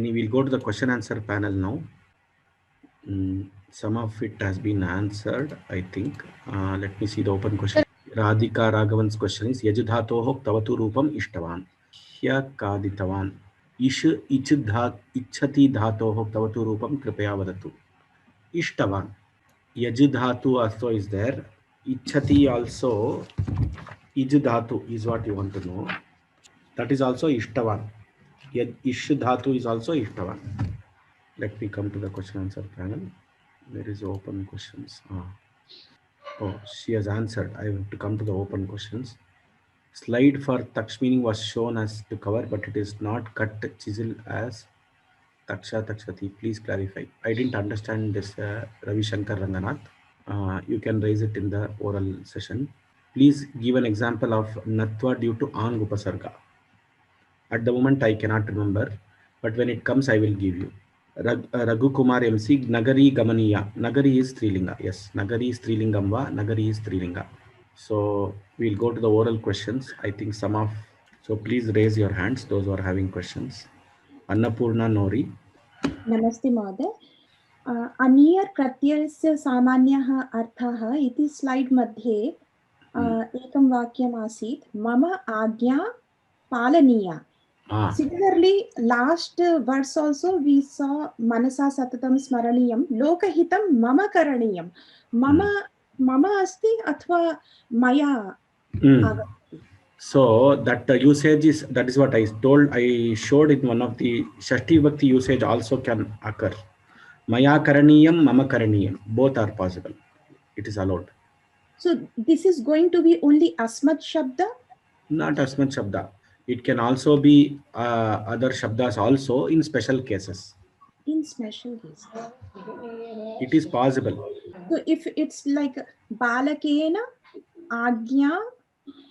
We'll go to the question answer panel now. Some of it has been answered, I think. Let me see the open question. Radhika Raghavan's question is Yajudhatoh Tavatu Rupam Ishtavan. Hya Kaditavan. Ish Ichhati Dhatoh Tavatu Rupam Kripaya Vadatu. Ishtavan. Yajudhatu also is there. Ichhati also. Ijudhatu is what you want to know. That is also Ishtavan. Ish Dhatu is also Ishtavan. Let me come to the question answer panel. There is open questions. Oh, she has answered. I have to come to the open questions. Slide for Taksh meaning was shown as to cover, but it is not cut chisel as Taksha Takshati. Please clarify. I didn't understand this, Ravi Shankar Ranganath. You can raise it in the oral session. Please give an example of Natva due to Ang Upasarga. At the moment, I cannot remember, but when it comes, I will give you. Raghu Kumar MC, Nagari Gamaniya. Nagari is Strilinga. Yes, Nagari is Strilingam va, Nagari is Strilinga. So we'll go to the oral questions. I think some of, so please raise your hands, those who are having questions. Annapurna Nori. Namaste Mother. Aniyar pratyayasya सामान्यः अर्थः इति slide मध्ये एकं वाक्यम् आसीत् मम आज्ञा पालनीया. Similarly, last verse also we saw manasa satatam smaraniyam lokahitam mama karaniyam. Mama asti athva maya. So that usage is, that is what I told, I showed in one of the Shashti Bhakti usage also can occur. Maya karaniyam, mama karaniyam, both are possible. It is allowed. So this is going to be only asmat shabda? Not asmat shabda. It can also be other shabdas also in special cases. In special cases. It is possible. So if it's like balakena agnya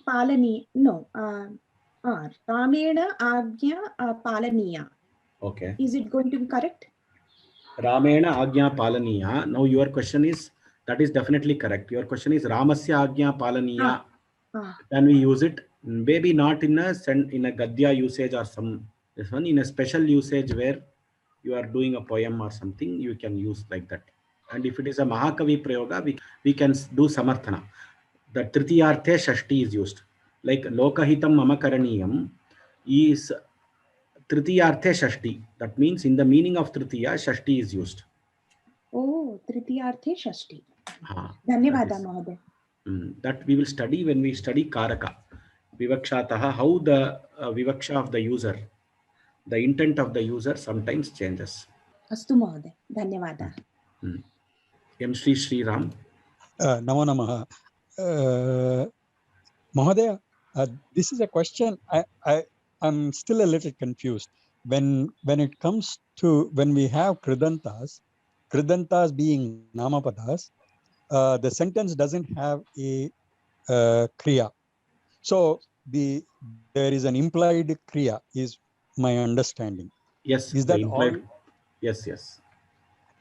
palani, no, ramena agnya palaniya. Okay. Is it going to be correct? Ramena agnya palaniya. Now your question is, that is definitely correct. Your question is Ramasya agnya palaniya. Can we use it? Maybe not in a Gadya usage or some, this one, in a special usage where you are doing a poem or something, you can use like that. And if it is a Mahakavi Prayoga, we can do Samarthana. The Tritiyarthe Shashti is used. Like Lokahitam Mamakaraniyam is Tritiyarthe Shashti. That means in the meaning of Tritiya, Shashti is used. Oh, Tritiyarthe Shashti. Dhanyavada, Mahoday. That we will study when we study Karaka. Vivakshataha, how the Vivaksha of the user, the intent of the user sometimes changes. Astu Mahoday. Dhanyavada. M. Sri Ram. Namo Namaha. Mahodaya, this is a question I'm still a little confused. When it comes to, when we have kridantas being namapadas, the sentence doesn't have a kriya. So there is an implied kriya, is my understanding. Yes. Is that implied? Yes.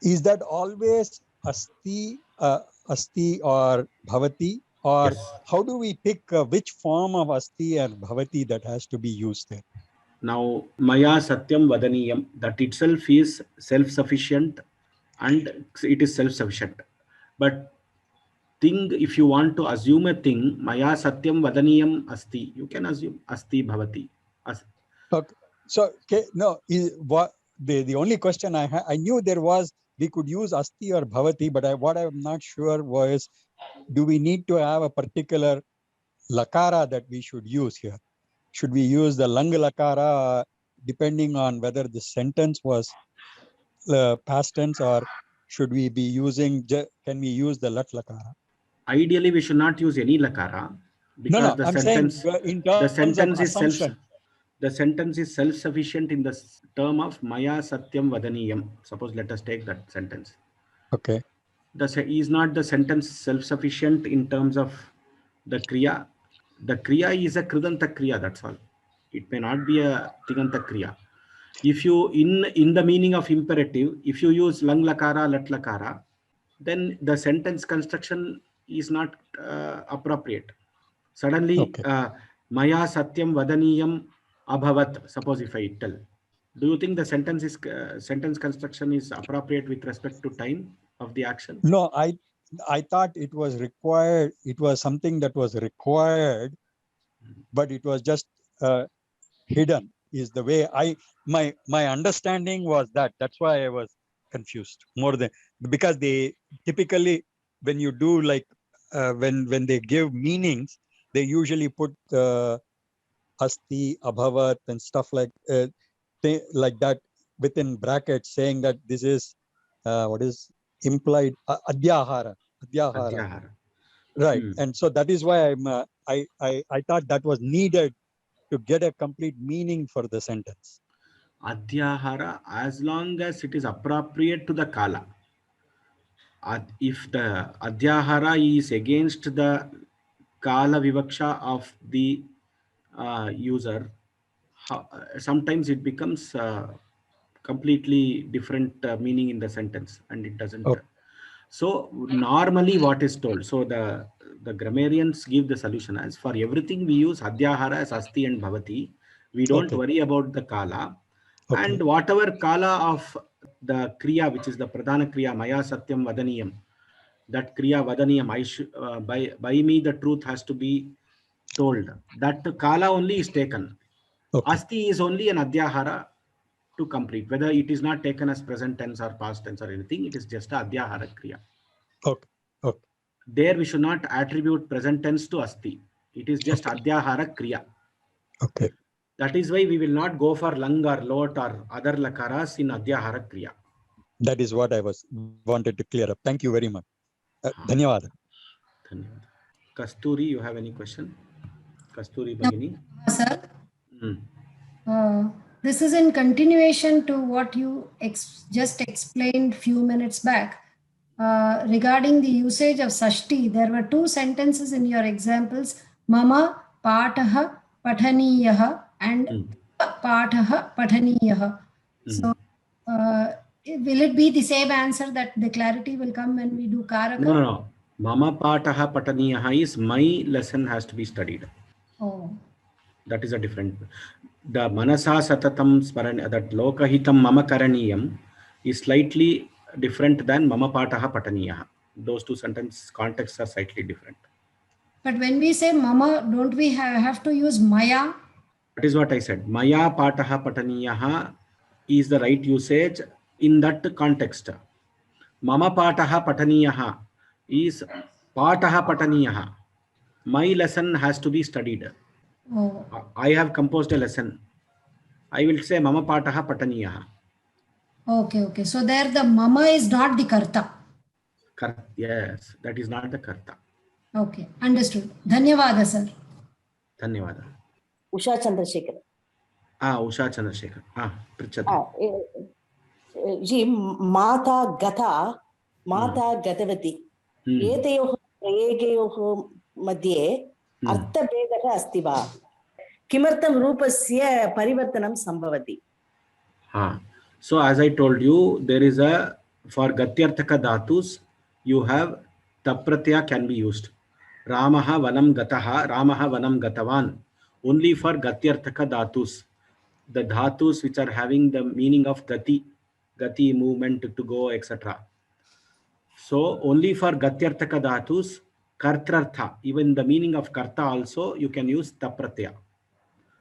Is that always asti or bhavati? Or how do we pick which form of asti and bhavati that has to be used there? Now, maya satyam vadaniyam, that itself is self-sufficient and it is self-sufficient. But if you want to assume a thing, maya satyam vadaniyam asti, you can assume asti bhavati. Okay. So, no, the only question I knew there was, we could use asti or bhavati, but what I'm not sure was, do we need to have a particular lakara that we should use here? Should we use the lang lakara depending on whether the sentence was past tense, or should we be using, can we use the lat lakara? Ideally, we should not use any lakara because the sentence is self-sufficient in the term of maya satyam vadaniyam. Suppose let us take that sentence. Okay. Is not the sentence self-sufficient in terms of the kriya? The kriya is a kridanta kriya, that's all. It may not be a tiganta kriya. If you, in the meaning of imperative, if you use lang lakara, lat lakara, then the sentence construction is not appropriate. Suddenly, Maya satyam vadaniyam abhavat, suppose if I tell, Do you think the sentence construction is appropriate with respect to time of the action? No, I thought it was required. It was something that was required, but it was just hidden. Is the way my understanding was that. That's why I was confused more than, because they typically, when you do like when they give meanings, they usually put asti, abhavat, and stuff like that within brackets, saying that this is what is implied adyahara. Adhyahara. Right. And so that is why I thought that was needed to get a complete meaning for the sentence. Adhyahara, as long as it is appropriate to the kala. If the adhyahara is against the kala vivaksha of the user, sometimes it becomes completely different meaning in the sentence, and it doesn't. Okay. So normally what is told, so the grammarians give the solution as, for everything we use adhyahara as asti and bhavati. We don't Okay. worry about the kala. Okay. And whatever kala of the kriya, which is the pradhana kriya, maya satyam vadaniyam, that kriya vadaniyam, by me the truth has to be told. That kala only is taken. Okay. Asti is only an adhyahara to complete. Whether it is not taken as present tense or past tense or anything, it is just a adhyahara kriya. Okay. Okay. There we should not attribute present tense to asti. It is just adhyahara kriya. Okay. That is why we will not go for lang or lot or other lakaras in adhyahara kriya. That is what I wanted to clear up. Thank you very much. Dhanyawad. Dhanyawad. Kasturi, you have any question? Kasturi Bhagini? Sir, this is in continuation to what you just explained few minutes back regarding the usage of sashti. There were two sentences in your examples, mama pataha pathaniyah and pataha pathaniyah. So will it be the same answer that the clarity will come when we do karaka? No. Mama pataha pataniyaha is my lesson has to be studied. Oh. That is a different. The manasa satatam smaran, that lokahitam mama karaniyam is slightly different than mama pataha pataniyaha. Those two sentence contexts are slightly different. But when we say mama, don't we have to use maya? That is what I said. Maya pataha pataniyaha is the right usage in that context. Mama pataha pataniyaha is pataha pataniyaha. My lesson has to be studied. Oh. I have composed a lesson. I will say mama pataha pataniyaha. Okay. So there the mama is not the karta. Yes, that is not the karta. Okay, understood. Dhanyawada, sir. Dhanyawada. Usha Chandrasekhar. Usha Chandrasekhar. Prichati. Ji, Mata Gata, Mata Gatavati. Eteyoh Prayegeyoh Madhye Artha Bedaka Asti va. Kimartam Rupasya Parivartanam Sambhavati. So as I told you, there is a, for Gatyarthaka dhatus, you have tapratya can be used. Ramaha vanam gataha, Ramaha vanam gatavan. Only for Gatyarthaka dhatus. The dhatus which are having the meaning of gati movement, to go, etc. So only for Gatyarthaka dhatus, kartrartha, even the meaning of karta also you can use tapratya.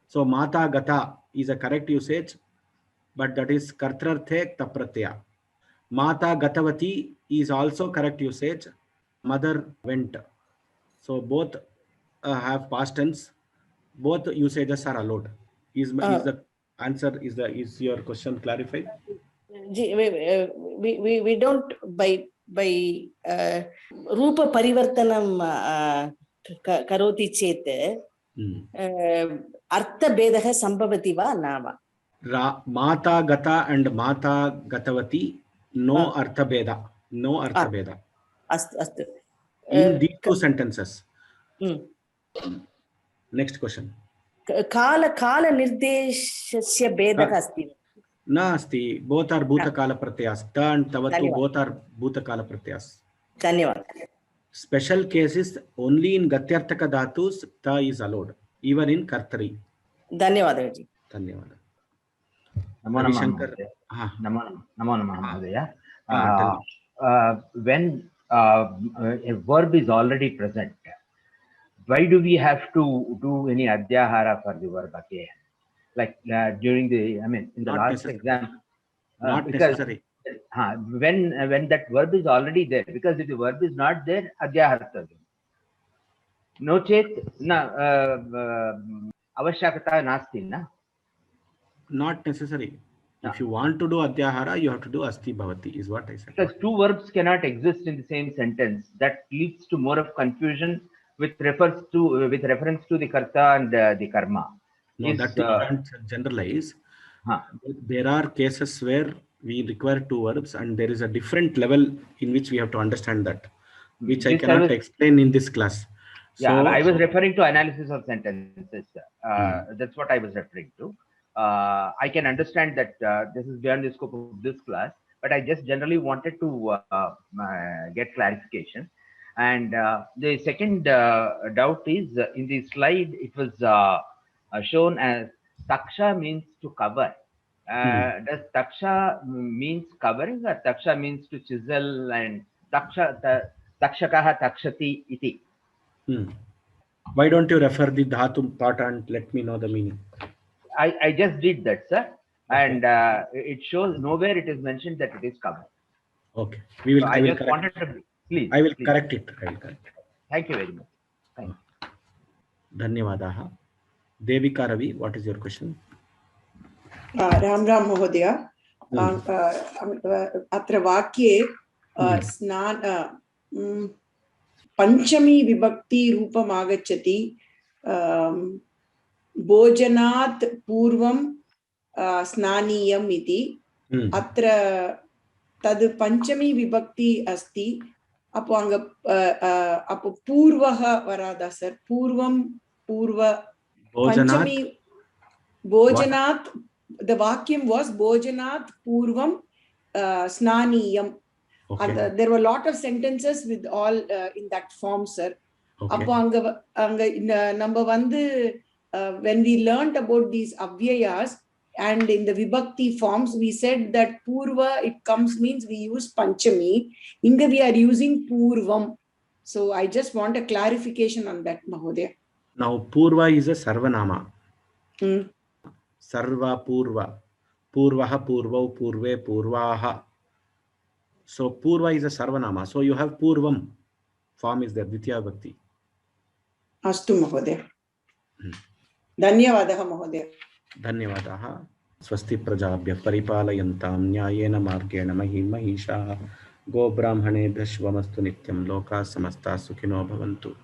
So mata gata is a correct usage, but that is kartrarthe tapratya. Mata gatavati is also correct usage. Mother went. So both have past tense. Both usages are allowed. Is the answer, is your question clarified? We don't by Rupa Parivartanam Karoti Chete Artha Bedaha Sambhavati va Nama. Mata gata and mata gatavati, no artha beda. No artha beda. Astu. In these two sentences. Next question. Kala Nirdeshasya Bedaka Asti. Nasti. Both are Bhutakala Pratyas. Ta and Tavatu both are Bhutakala Pratyas. Dhanyawad. Special cases only in Gatyarthaka dhatus ta is allowed. Even in Kartari. Dhanyawad. Dhanyawad. Namo Namah Ravishankar. Mahodaya. Ah, Namo Namah Mahodaya. tell me. When a verb is already present, why do we have to do any adhyahara for the verb again? Like during the, I mean, in the Not last necessary. exam, Not because necessary. when that verb is already there, because if the verb is not there, adhyahara. No chet na avashyakata nasti na. Not necessary. No. If you want to do adyahara, you have to do asti bhavati, is what I said. Because two verbs cannot exist in the same sentence. That leads to more of confusion with reference to the karta and the karma. No, that you can't generalize. There are cases where we require two verbs, and there is a different level in which we have to understand that, which I cannot explain in this class. Yeah, I was referring to analysis of sentences. That's what I was referring to. I can understand that this is beyond the scope of this class, but I just generally wanted to get clarification. And the second doubt is in the slide, it was shown as taksha means to cover. Does taksha means covering, or taksha means to chisel, and takshakaha takshati iti? Why don't you refer the dhatu part and let me know the meaning? I just did that, sir. And it shows nowhere it is mentioned that it is covered. Okay. We will. So I just wanted to, please. I will please. correct it. I will correct it. Thank you very much. Thank you. Dhanyavadaha. Devika Ravi, what is your question? Ram Ram Mahodaya. Atra vakye snan panchami vibhakti rupam agacchati bhojanat purvam snaniyam iti. Atra tad panchami vibhakti asti. Appo anga appo purvaha varada sir. Purvam purva panchami bhojanat. The vacuum was bhojanat purvam snaniyam. Okay. And there were a lot of sentences with all in that form, sir. Okay. Number one, when we learned about these avyayas and in the vibhakti forms, we said that purva, it comes means we use panchami. Inga we are using purvam. So I just want a clarification on that, Mahodaya. Now, purva is a sarvanama. Sarva purva. Purvaha purvau purve purvaha. So purva is a sarvanama. So you have purvam. Form is there. Ditya bhakti. Astu Mahodaya. Dhanyavadaha Mahodaya. Dhanyavadaha. Swasti prajabhya paripalayantam nyayena margena mahim mahisha go brahmane dhashvamastu nityam loka samasta sukhino bhavantu.